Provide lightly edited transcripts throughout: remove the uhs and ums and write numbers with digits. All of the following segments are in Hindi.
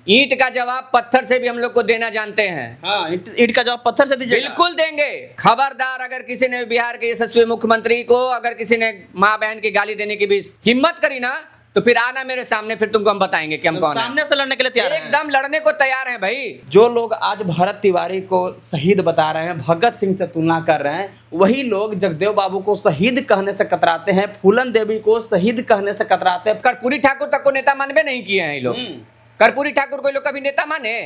ईंट का जवाब पत्थर से भी हम लोग को देना जानते हैं। हाँ, ईंट का जवाब पत्थर से दीजिए। बिल्कुल देंगे। खबरदार, अगर किसी ने बिहार के यशस्वी मुख्यमंत्री को अगर किसी ने माँ बहन की गाली देने की भी हिम्मत करी ना, तो फिर आना मेरे सामने, फिर तुमको हम बताएंगे कि हम कौन है। सामने से लड़ने के लिए तैयार हैं। एकदम लड़ने को तैयार हैं भाई। जो लोग आज भरत तिवारी को शहीद बता रहे हैं, भगत सिंह से तुलना कर रहे हैं, वही लोग जगदेव बाबू को शहीद कहने से कतराते हैं, फूलन देवी को शहीद कहने से कतराते हैं। कर्पूरी ठाकुर तक को नेता मानवे नहीं किए हैं ये लोग। कर्पूरी ठाकुर को ये लोग कभी नेता माने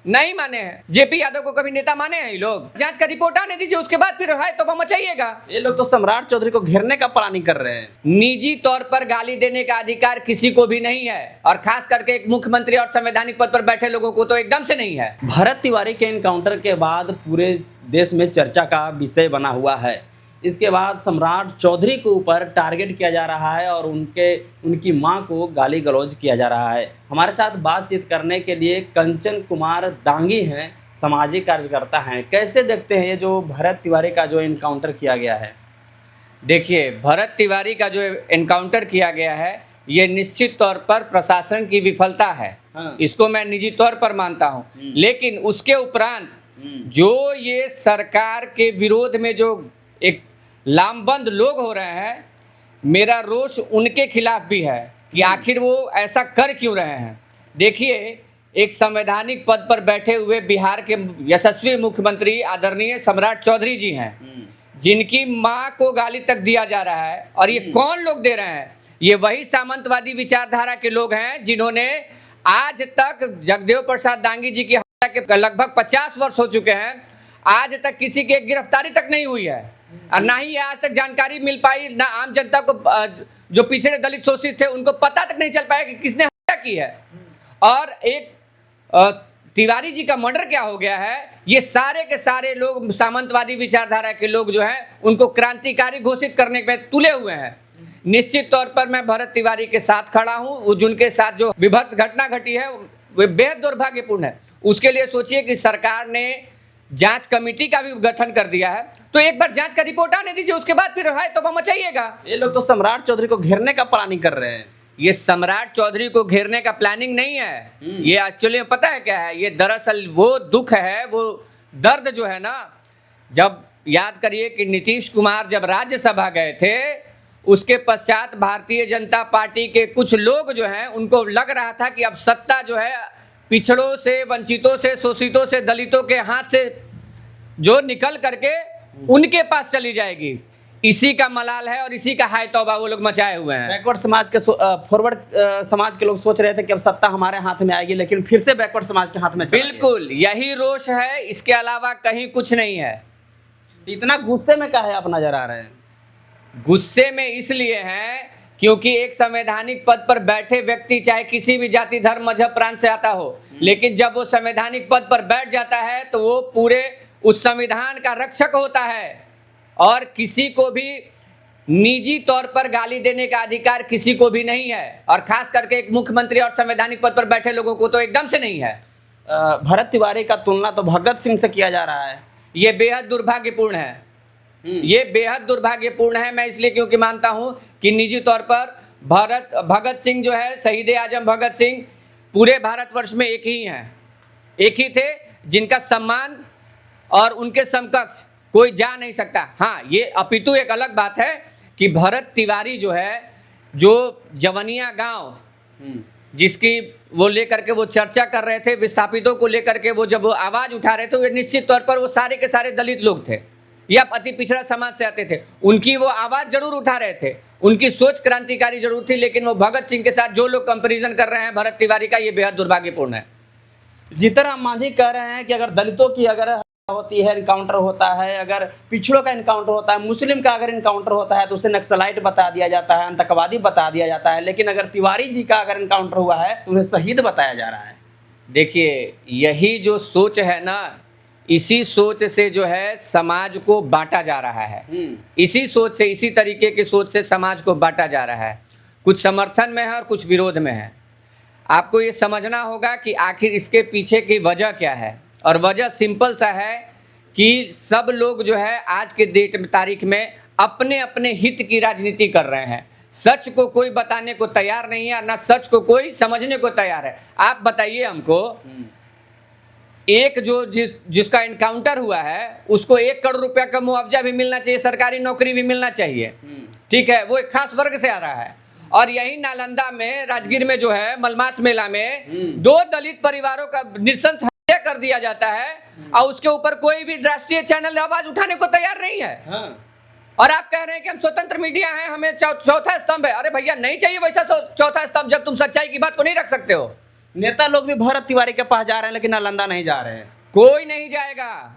नहीं माने हैं। जेपी यादव को कभी नेता माने हैं ये लोग। जांच का रिपोर्ट आने दीजिए, उसके बाद फिर है तो मचाइएगा। ये लोग तो सम्राट चौधरी को घेरने का प्लानिंग कर रहे हैं। निजी तौर पर गाली देने का अधिकार किसी को भी नहीं है, और खास करके एक मुख्यमंत्री और संवैधानिक पद पर बैठे लोगों को तो एकदम से नहीं है। भरत तिवारी के एनकाउंटर के बाद पूरे देश में चर्चा का विषय बना हुआ है। इसके बाद सम्राट चौधरी के ऊपर टारगेट किया जा रहा है और उनकी मां को गाली गलौज किया जा रहा है। हमारे साथ बातचीत करने के लिए कंचन कुमार दांगी हैं, सामाजिक कार्यकर्ता हैं। कैसे देखते हैं ये जो भरत तिवारी का जो एनकाउंटर किया गया है? देखिए, भरत तिवारी का जो एनकाउंटर किया गया है, ये निश्चित तौर पर प्रशासन की विफलता है। हाँ। इसको मैं निजी तौर पर मानता हूँ, लेकिन उसके उपरांत जो ये सरकार के विरोध में जो एक लामबंद लोग हो रहे हैं, मेरा रोष उनके खिलाफ भी है कि आखिर वो ऐसा कर क्यों रहे हैं। देखिए, एक संवैधानिक पद पर बैठे हुए बिहार के यशस्वी मुख्यमंत्री आदरणीय सम्राट चौधरी जी हैं, जिनकी मां को गाली तक दिया जा रहा है। और ये कौन लोग दे रहे हैं? ये वही सामंतवादी विचारधारा के लोग हैं जिन्होंने आज तक जगदेव प्रसाद दांगी जी की हत्या के लगभग 50 वर्ष हो चुके हैं, आज तक किसी की गिरफ्तारी तक नहीं हुई है, और ना ही आज तक जानकारी मिल पाई, ना आम जनता को, जो पिछड़े दलित शोषित थे, उनको पता तक नहीं चल पाया कि किसने हत्या की है। और एक तिवारी जी का मर्डर क्या हो गया है, ये सारे के सारे लोग सामंतवादी विचारधारा के लोग जो हैं, उनको क्रांतिकारी घोषित करने में तुले हुए हैं। निश्चित तौर पर मैं भरत तिवारी के साथ खड़ा हूँ। जिनके साथ जो विभत्स घटना घटी है वो बेहद दुर्भाग्यपूर्ण है। उसके लिए सोचिए कि सरकार ने जांच कमेटी का भी गठन कर दिया है, तो एक बार जांच का रिपोर्ट आने दीजिए, उसके बाद फिर है तो मचाइएगा। ये लोग तो सम्राट चौधरी को घेरने का प्लानिंग कर रहे हैं। ये सम्राट चौधरी को घेरने का प्लानिंग नहीं है, ये एक्चुअली पता है क्या है, ये दरअसल वो दुख है, वो दर्द जो है ना, जब याद करिए कि नीतीश कुमार जब राज्यसभा गए थे, उसके पश्चात भारतीय जनता पार्टी के कुछ लोग जो हैं, उनको लग रहा था कि अब सत्ता जो है पिछड़ों से, वंचितों से, शोषितों से, दलितों के हाथ से जो निकल करके उनके पास चली जाएगी। इसी का मलाल है और इसी का हाय तौबा वो लोग मचाए हुए हैं। बैकवर्ड समाज के फॉरवर्ड समाज के लोग सोच रहे थे कि अब सत्ता हमारे हाथ में आएगी, लेकिन फिर से बैकवर्ड समाज के हाथ में चला गया। बिल्कुल यही रोष है, इसके अलावा कहीं कुछ नहीं है। इतना गुस्से में काहे आप नजर आ रहे हैं? गुस्से में इसलिए हैं क्योंकि एक संवैधानिक पद पर बैठे व्यक्ति चाहे किसी भी जाति, धर्म, मजहब, प्रांत से आता हो, लेकिन जब वो संवैधानिक पद पर बैठ जाता है तो वो पूरे उस संविधान का रक्षक होता है, और किसी को भी निजी तौर पर गाली देने का अधिकार किसी को भी नहीं है, और खास करके एक मुख्यमंत्री और संवैधानिक पद पर बैठे लोगों को तो एकदम से नहीं है। भरत तिवारी का तुलना तो भगत सिंह से किया जा रहा है। ये बेहद दुर्भाग्यपूर्ण है, ये बेहद दुर्भाग्यपूर्ण है। मैं इसलिए क्योंकि मानता हूं कि निजी तौर पर भगत सिंह जो है, शहीद आजम भगत सिंह पूरे भारतवर्ष में एक ही हैं, एक ही थे जिनका सम्मान और उनके समकक्ष कोई जा नहीं सकता। हाँ, ये अपितु एक अलग बात है कि भरत तिवारी जो है, जो जवनिया गांव जिसकी वो लेकर के वो चर्चा कर रहे थे, विस्थापितों को लेकर के वो जब वो आवाज़ उठा रहे थे, वो निश्चित तौर पर वो सारे के सारे दलित लोग थे या अति पिछड़ा समाज से आते थे। उनकी वो आवाज़ जरूर उठा रहे थे, उनकी सोच क्रांतिकारी जरूर थी, लेकिन वो भगत सिंह के साथ जो लोग कंपेरिजन कर रहे हैं भरत तिवारी का, ये बेहद दुर्भाग्यपूर्ण है। जीतनराम मांझी कह रहे हैं कि अगर दलितों की अगर होती है, इनकाउंटर होता है, अगर पिछड़ों का इनकाउंटर होता है, मुस्लिम का अगर इनकाउंटर होता है तो उसे नक्सलाइट बता दिया जाता है, आतंकवादी बता दिया जाता है, लेकिन अगर तिवारी जी का अगर इनकाउंटर हुआ है तो उन्हें शहीद बताया जा रहा है। देखिए, यही जो सोच है ना, इसी सोच से जो है समाज को बांटा जा रहा है। इसी सोच से, इसी तरीके की सोच से समाज को बांटा जा रहा है। कुछ समर्थन में है और कुछ विरोध में है। आपको ये समझना होगा कि आखिर इसके पीछे की वजह क्या है, और वजह सिंपल सा है कि सब लोग जो है आज के डेट में, तारीख में अपने अपने हित की राजनीति कर रहे हैं। सच को कोई बताने को तैयार नहीं है, ना सच को कोई समझने को तैयार है। आप बताइए हमको, एक जो जिसका एनकाउंटर हुआ है उसको 1 करोड़ रुपया का मुआवजा भी मिलना चाहिए, सरकारी नौकरी भी मिलना चाहिए, ठीक है, वो एक खास वर्ग से आ रहा है। और यही नालंदा में, राजगीर में जो है मलमास मेला में 2 दलित परिवारों का नृशंस हत्या कर दिया जाता है और उसके ऊपर कोई भी राष्ट्रीय चैनल आवाज उठाने को तैयार नहीं है। और आप कह रहे हैं कि हम स्वतंत्र मीडिया हैं, हमें चौथा स्तंभ है। अरे भैया, नहीं चाहिए वैसा चौथा स्तंभ जब तुम सच्चाई की बात को नहीं रख सकते हो। नेता लोग भी भरत तिवारी के पास जा रहे हैं, लेकिन नालंदा नहीं जा रहे हैं। कोई नहीं जाएगा।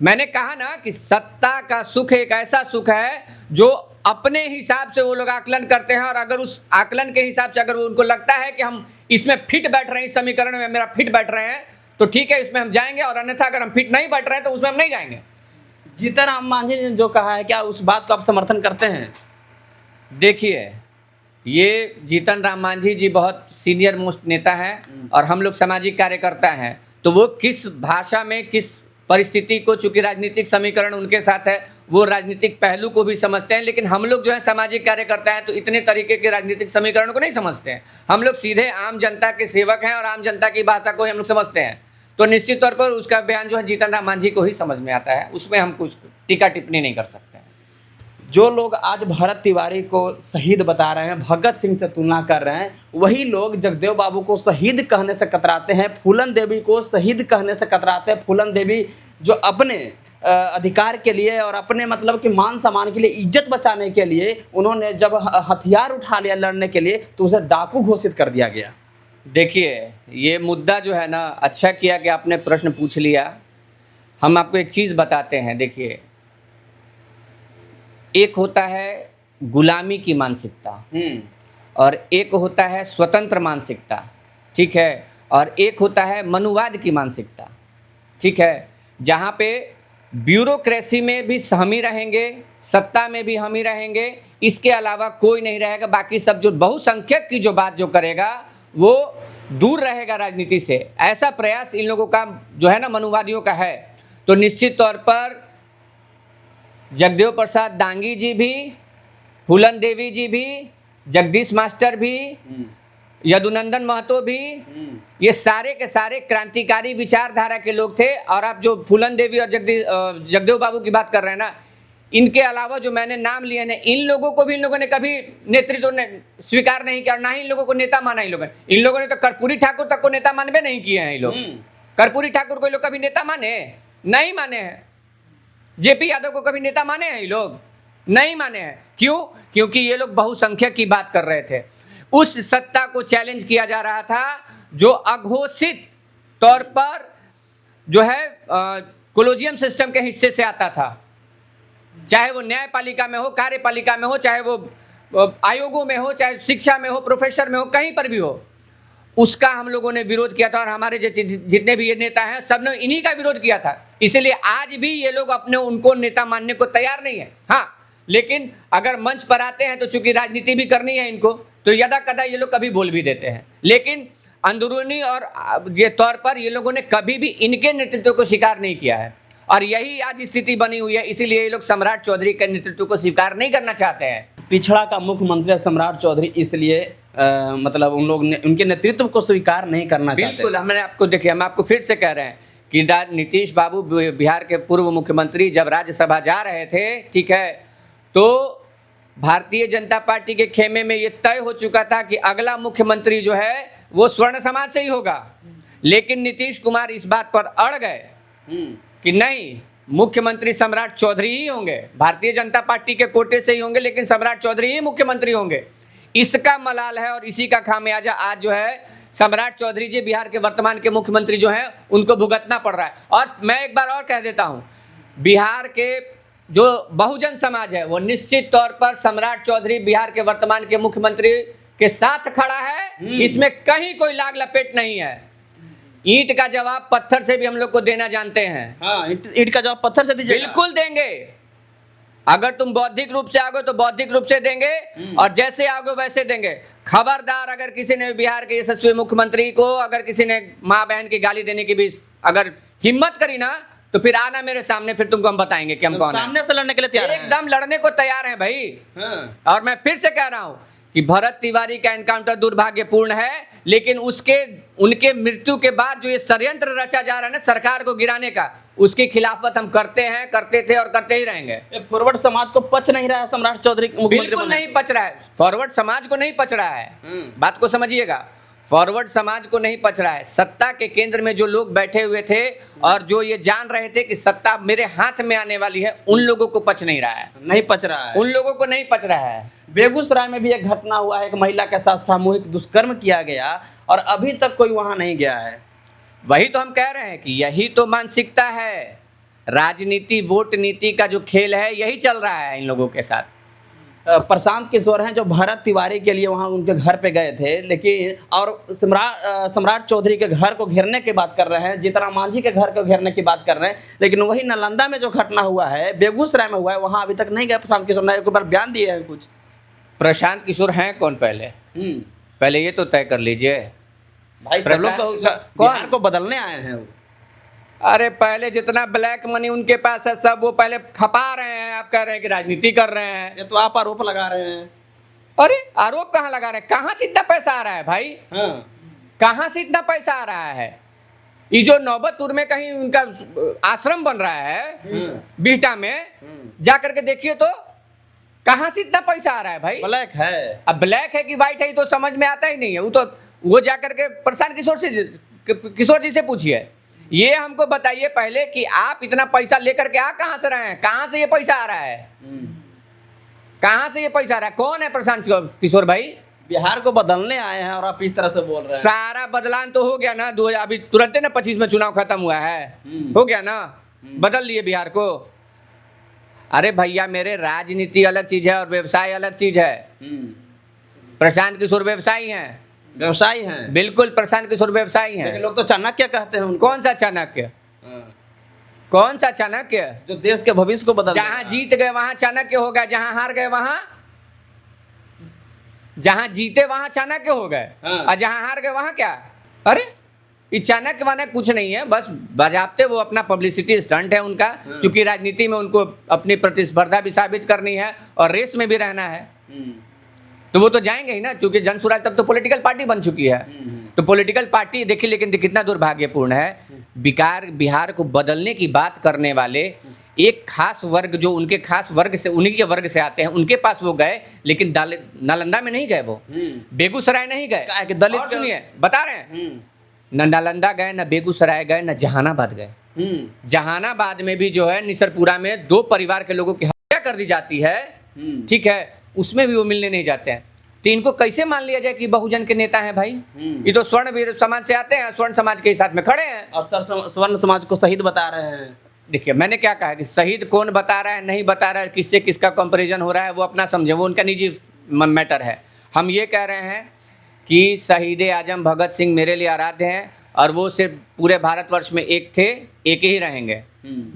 मैंने कहा ना कि सत्ता का सुख एक ऐसा सुख है जो अपने हिसाब से वो लोग आकलन करते हैं, और अगर उस आकलन के हिसाब से अगर उनको लगता है कि हम इसमें फिट बैठ रहे हैं, इस समीकरण में मेरा फिट बैठ रहे हैं, तो ठीक है, इसमें हम जाएंगे, और अन्यथा अगर हम फिट नहीं बैठ रहे हैं तो उसमें हम नहीं जाएंगे। जीतन राम मांझी ने जो कहा है, क्या उस बात को आप समर्थन करते हैं? देखिए, ये जीतन राम मांझी जी बहुत सीनियर मोस्ट नेता हैं और हम लोग सामाजिक कार्यकर्ता हैं, तो वो किस भाषा में किस परिस्थिति को, चूंकि राजनीतिक समीकरण उनके साथ है, वो राजनीतिक पहलू को भी समझते हैं, लेकिन हम लोग जो है सामाजिक कार्यकर्ता हैं तो इतने तरीके के राजनीतिक समीकरण को नहीं समझते हैं। हम लोग सीधे आम जनता के सेवक हैं और आम जनता की भाषा को हम लोग समझते हैं, तो निश्चित तौर पर उसका बयान जो है जीतन राम मांझी को ही समझ में आता है, उसमें हम कुछ टीका टिप्पणी नहीं कर सकते हैं। जो लोग आज भरत तिवारी को शहीद बता रहे हैं, भगत सिंह से तुलना कर रहे हैं, वही लोग जगदेव बाबू को शहीद कहने से कतराते हैं, फूलन देवी को शहीद कहने से कतराते हैं। फूलन देवी जो अपने अधिकार के लिए और अपने मतलब कि मान सम्मान के लिए, इज्जत बचाने के लिए, उन्होंने जब हथियार उठा लिया लड़ने के लिए तो उसे डाकू घोषित कर दिया गया। देखिए, ये मुद्दा जो है ना, अच्छा किया कि आपने प्रश्न पूछ लिया। हम आपको एक चीज़ बताते हैं। देखिए, एक होता है गुलामी की मानसिकता और एक होता है स्वतंत्र मानसिकता, ठीक है, और एक होता है मनुवाद की मानसिकता, ठीक है, जहाँ पे ब्यूरोक्रेसी में भी हम ही रहेंगे, सत्ता में भी हम ही रहेंगे, इसके अलावा कोई नहीं रहेगा। बाकी सब जो बहुसंख्यक की जो बात जो करेगा वो दूर रहेगा राजनीति से। ऐसा प्रयास इन लोगों का जो है ना, मनुवादियों का है। तो निश्चित तौर पर जगदेव प्रसाद डांगी जी भी, फूलन देवी जी भी, जगदीश मास्टर भी, यदुनंदन महतो भी, ये सारे के सारे क्रांतिकारी विचारधारा के लोग थे। और आप जो फूलन देवी और जगदेव बाबू की बात कर रहे हैं ना, इनके अलावा जो मैंने नाम लिए ना, इन लोगों को भी इन लोगों ने कभी नेतृत्व स्वीकार नहीं किया, ना ही इन लोगों को नेता माना। इन लोगों ने तो कर्पूरी ठाकुर तक को नेता मानवे नहीं किए हैं। ये लोग कर्पूरी ठाकुर को लोग कभी नेता माने नहीं माने हैं। जेपी यादव को कभी नेता माने हैं? ये लोग नहीं माने हैं। क्यों? क्योंकि ये लोग बहुसंख्यक की बात कर रहे थे। उस सत्ता को चैलेंज किया जा रहा था जो अघोषित तौर पर जो है कोलोजियम सिस्टम के हिस्से से आता था, चाहे वो न्यायपालिका में हो, कार्यपालिका में हो, चाहे वो आयोगों में हो, चाहे शिक्षा में हो, प्रोफेसर में हो, कहीं पर भी हो। उसका हम लोगों ने विरोध किया था और हमारे जितने भी ये नेता हैं सब ने इन्हीं का विरोध किया था। इसलिए आज भी ये लोग अपने उनको नेता मानने को तैयार नहीं है। हाँ, लेकिन अगर मंच पर आते हैं तो चूंकि राजनीति भी करनी है इनको, तो यदा कदा ये लोग कभी बोल भी देते हैं, लेकिन अंदरूनी और ये तौर पर ये लोगों ने कभी भी इनके नेतृत्व को स्वीकार नहीं किया है। और यही आज स्थिति बनी हुई है। इसीलिए ये लोग सम्राट चौधरी के नेतृत्व को स्वीकार नहीं करना चाहते हैं। पिछड़ा का मुख्यमंत्री सम्राट चौधरी, इसलिए मतलब उन लोग उनके नेतृत्व को स्वीकार नहीं करना चाहते। बिल्कुल, हमने आपको देखिए, हम आपको फिर से कह रहे हैं कि नीतीश बाबू बिहार के पूर्व मुख्यमंत्री जब राज्यसभा जा रहे थे, ठीक है, तो भारतीय जनता पार्टी के खेमे में ये तय हो चुका था कि अगला मुख्यमंत्री जो है वो स्वर्ण समाज से ही होगा। लेकिन नीतीश कुमार इस बात पर अड़ गए कि नहीं, मुख्यमंत्री सम्राट चौधरी ही होंगे, भारतीय जनता पार्टी के कोटे से ही होंगे, लेकिन सम्राट चौधरी ही मुख्यमंत्री होंगे। इसका मलाल है और इसी का खामियाजा आज जो है सम्राट चौधरी जी बिहार के वर्तमान के मुख्यमंत्री जो हैं उनको भुगतना पड़ रहा है। और मैं एक बार और कह देता हूं, बिहार के जो बहुजन समाज है वो निश्चित तौर पर सम्राट चौधरी बिहार के वर्तमान के मुख्यमंत्री के साथ खड़ा है। इसमें कहीं कोई लाग लपेट नहीं है। ईंट का जवाब पत्थर से भी हम लोग को देना जानते हैं। हाँ, ईंट का जवाब पत्थर से दीजिए। बिल्कुल देंगे। अगर तुम बौद्धिक रूप से आओगे तो बौद्धिक रूप से देंगे और जैसे आओगे वैसे देंगे। खबरदार, अगर किसी ने बिहार के यशस्वी मुख्यमंत्री को अगर किसी ने माँ बहन की गाली देने की भी अगर हिम्मत करी ना, तो फिर आना मेरे सामने, फिर तुमको हम बताएंगे कि हम कौन है। सामने से लड़ने के लिए तैयार हैं। एकदम लड़ने को तैयार हैं भाई। हाँ। और मैं फिर से कह रहा हूं, कि भरत तिवारी का एनकाउंटर दुर्भाग्यपूर्ण है, लेकिन उनके मृत्यु के बाद जो ये षड्यंत्र रचा जा रहा है ना सरकार को गिराने का, उसकी खिलाफत हम करते हैं, करते थे और करते ही रहेंगे। फॉरवर्ड समाज को पच नहीं रहा है सम्राट चौधरी मुख्यमंत्री बिल्कुल नहीं पच रहा है, फॉरवर्ड समाज को नहीं पच रहा है। बात को समझिएगा, फॉरवर्ड समाज को नहीं पच रहा है। सत्ता के केंद्र में जो लोग बैठे हुए थे और जो ये जान रहे थे कि सत्ता मेरे हाथ में आने वाली है, उन लोगों को पच नहीं रहा है, नहीं पच रहा है, उन लोगों को नहीं पच रहा है। बेगूसराय में भी एक घटना हुआ है, एक महिला के साथ सामूहिक दुष्कर्म किया गया और अभी तक कोई वहां नहीं गया है। वही तो हम कह रहे हैं कि यही तो मानसिकता है, राजनीति वोट नीति का जो खेल है यही चल रहा है इन लोगों के साथ। प्रशांत किशोर हैं जो भरत तिवारी के लिए वहां उनके घर पे गए थे, लेकिन और सम्राट चौधरी के घर को घेरने की बात कर रहे हैं, जीतन मांझी के घर को घेरने की बात कर रहे हैं, लेकिन वही नालंदा में जो घटना हुआ है, बेगूसराय में हुआ है, वहां अभी तक नहीं गए प्रशांत किशोर ने, एक बार बयान दिए हैं कुछ। प्रशांत किशोर हैं कौन? पहले ये तो तय कर लीजिए भाई, सब लोग तो बिहार को बदलने आए हैं वो। अरे पहले जितना ब्लैक मनी उनके पास है सब वो पहले खपा रहे हैं, आप कह रहे हैं कि राजनीति कर रहे हैं। ये तो आप आरोप लगा रहे हैं। अरे आरोप कहाँ लगा रहे हैं? कहाँ से इतना पैसा आ रहा है भाई? कहाँ से इतना पैसा आ रहा है? ये जो नौबतपुर में कहीं उनका आश्रम बन रहा है बिहटा में, जा करके देखिए तो कहाँ से इतना पैसा आ रहा है भाई? ब्लैक है। अब ब्लैक है कि व्हाइट है ये तो समझ में आता ही नहीं है। वो जा करके प्रशांत किशोर जी से पूछिए, ये हमको बताइए पहले कि आप इतना पैसा लेकर के आ कहां से रहे हैं? कहां से ये पैसा आ रहा है? कहां से ये पैसा आ रहा है? कौन है प्रशांत किशोर भाई? बिहार को बदलने आए हैं और आप इस तरह से बोल रहे हैं। सारा बदलाव तो हो गया ना, अभी तुरंत ना 25 में चुनाव खत्म हुआ है, हो गया ना, बदल लिए बिहार को। अरे भैया मेरे, राजनीति अलग चीज है और व्यवसाय अलग चीज है। प्रशांत किशोर व्यवसायी हैं, व्यवसायी हैं, बिल्कुल प्रशांत किशोर व्यवसायी हैं। लोग तो चाणक्य कहते हैं उनको। कौन सा चाणक्य? कौन सा चाणक्य? जो देश के भविष्य को बदल, जहां जीत गए वहां चाणक्य हो गए, जहां हार गए वहां, जहां जीते वहां चाणक्य हो गए और जहां हार गए वहां क्या? अरे ये चाणक्य वाना कुछ नहीं है, बस बजाते वो अपना पब्लिसिटी स्टंट है उनका, क्योंकि राजनीति में उनको अपनी प्रतिस्पर्धा भी साबित करनी है और रेस में भी रहना है, तो वो तो जाएंगे ही ना, क्योंकि जनसुराज तब तो पॉलिटिकल पार्टी बन चुकी है। तो पॉलिटिकल पार्टी देखिए, लेकिन कितना दुर्भाग्यपूर्ण है, बिहार को बदलने की बात करने वाले एक खास वर्ग, जो उनके खास वर्ग से, उन्हीं के वर्ग से आते हैं, उनके पास वो गए, लेकिन नालंदा में नहीं गए, वो बेगूसराय नहीं गए। दलित सुनिए बता रहे हैं, न नालंदा गए, न बेगूसराय गए, न जहानाबाद गए। जहानाबाद में भी जो है निसरपुरा में 2 परिवार के लोगों की हत्या कर दी जाती है, ठीक है, उसमें भी वो मिलने नहीं जाते हैं। तो इनको कैसे मान लिया जाए कि बहुजन के नेता हैं भाई? ये तो स्वर्ण समाज से आते हैं, स्वर्ण समाज के साथ में खड़े हैं और स्वर्ण समाज को शहीद बता रहे हैं। देखिए मैंने क्या कहा कि शहीद कौन बता रहा है, नहीं बता रहा है, किससे किसका कंपैरिजन हो रहा है, वो अपना समझे, वो उनका निजी मैटर है। हम ये कह रहे हैं कि शहीद आजम भगत सिंह मेरे लिए आराध्य हैं और वो सिर्फ पूरे भारतवर्ष में एक थे, एक ही रहेंगे।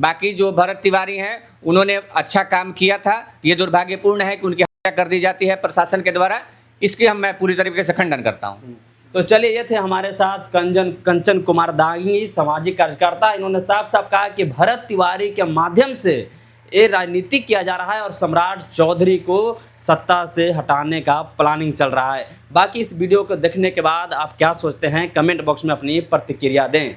बाकी जो भरत तिवारी हैं उन्होंने अच्छा काम किया था, ये दुर्भाग्यपूर्ण है कि उनकी हत्या कर दी जाती है प्रशासन के द्वारा, इसकी मैं पूरी तरीके से खंडन करता हूँ। तो चलिए, ये थे हमारे साथ कंचन कुमार दांगी, सामाजिक कार्यकर्ता। इन्होंने साफ साफ कहा कि भरत तिवारी के माध्यम से ये राजनीति किया जा रहा है और सम्राट चौधरी को सत्ता से हटाने का प्लानिंग चल रहा है। बाकी इस वीडियो को देखने के बाद आप क्या सोचते हैं, कमेंट बॉक्स में अपनी प्रतिक्रिया दें।